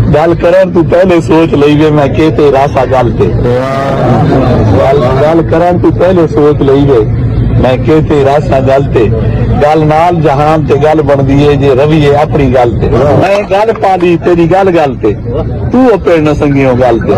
गल करन तू पहले सोच लईवे मैं के ते रासा गल ते गल करन तू पहले सोच लईवे मैं के ते रासा गल ते गल नाल जहान ते गल बनदी है जे रवीए अपनी गल ते मैं गल पाली तेरी गल गल ते तू अपे न संगियो गल ते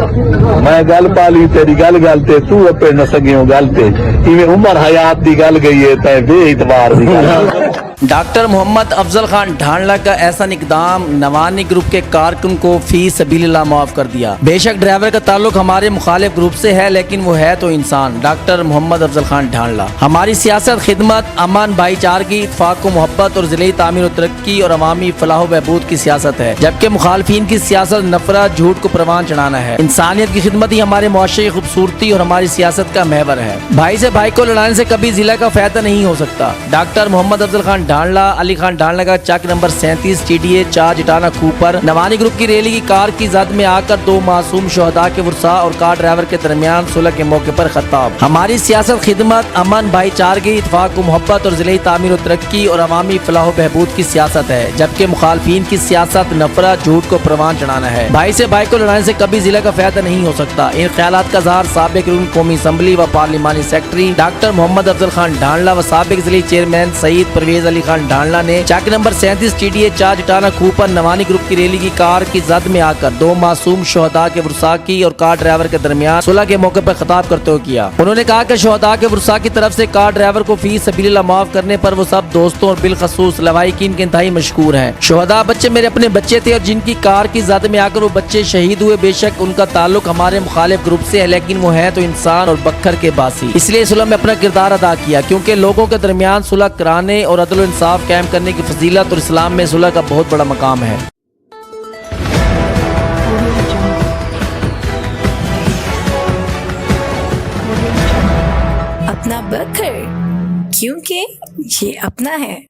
मैं गल पाली तेरी गल गल ते तू अपे न संगियो गल ते इवें उमर हयात दी गल गई है तै बे इतबार दी गल। डॉक्टर मोहम्मद अफजल खान ढांडला का ऐसा इकदाम नवानी ग्रुप के कारकुन को फी सबीलिल्लाह माफ कर दिया। बेशक ड्राइवर का ताल्लुक हमारे मुखालिफ ग्रुप से है, लेकिन वो है तो इंसान। डॉक्टर मोहम्मद अफजल खान ढांडला। हमारी सियासत खिदमत, अमन, भाईचारगी, इत्तेफाक व मोहब्बत और ज़िले तामीर और तरक्की और अवामी फलाह बहबूद की सियासत है, जबकि मुखालफिन की सियासत नफरत, झूठ को परवान चढ़ाना है। इंसानियत की खिदमत ही हमारे मुआशरे की खूबसूरती और हमारी सियासत का महवर है। भाई से भाई को लड़ाने से कभी जिला का फायदा नहीं हो सकता। डॉक्टर मोहम्मद अफजल खान ढांडला, अली खान ढांडला का चक number 37 TDA 4 Jatana खूपर Nawani group की रैली की कार की जद में आकर 2 मासूम शहदा के वर्सा और कार ड्राइवर के दरमियान सुलह के मौके पर खिताब। हमारी सियासत खिदमत, अमन, भाईचारगी, इत्तेफाक व मोहब्बत और ज़िले तामीर और तरक्की और अवामी फलाह बहबूद की सियासत है, जबकि मुखालफिन की सियासत नफरत, झूठ को परवान चढ़ाना है। भाई से भाई को लड़ाने से कभी जिला का फायदा नहीं हो सकता। इन ख्यालात का इज़हार साबिक रुकन कौमी असम्बली व पार्लिमानी सेक्रेटरी डॉक्टर मोहम्मद अफजल खान ढांडला व साबिक जिले चेयरमैन सईद परवेज अली खान ढांडला ने चक number 37 TDA 4 Jatana खूपर Nawani group की रैली की कार की जद में आकर 2 मासूम शहदा के वर्सा की और कार ड्राइवर के दरमियान सुलह के मौके पर खिताब करते हुए किया। उन्होंने कहा कि शहदा के वर्सा की तरफ से कार ड्राइवर को फी सबीलिल्लाह माफ करने पर वो सब दोस्तों और बिलखसूस लवाहिकीन के इंतहाई मशकूर हैं। शहदा बच्चे मेरे अपने बच्चे थे और जिनकी कार की जद में आकर वो बच्चे शहीद हुए। बेशक उनका ताल्लुक हमारे मुखालिफ ग्रुप से है, लेकिन वो है तो इंसान और बख्तर के बासी। इसलिए सुलह में अपना किरदार अदा किया, क्योंकि लोगों के दरमियान सुलह कराने और अदल इंसाफ कायम करने की फजीलत और इस्लाम में सुलह का बहुत बड़ा मकाम है। अपना बकर, क्योंकि ये अपना है।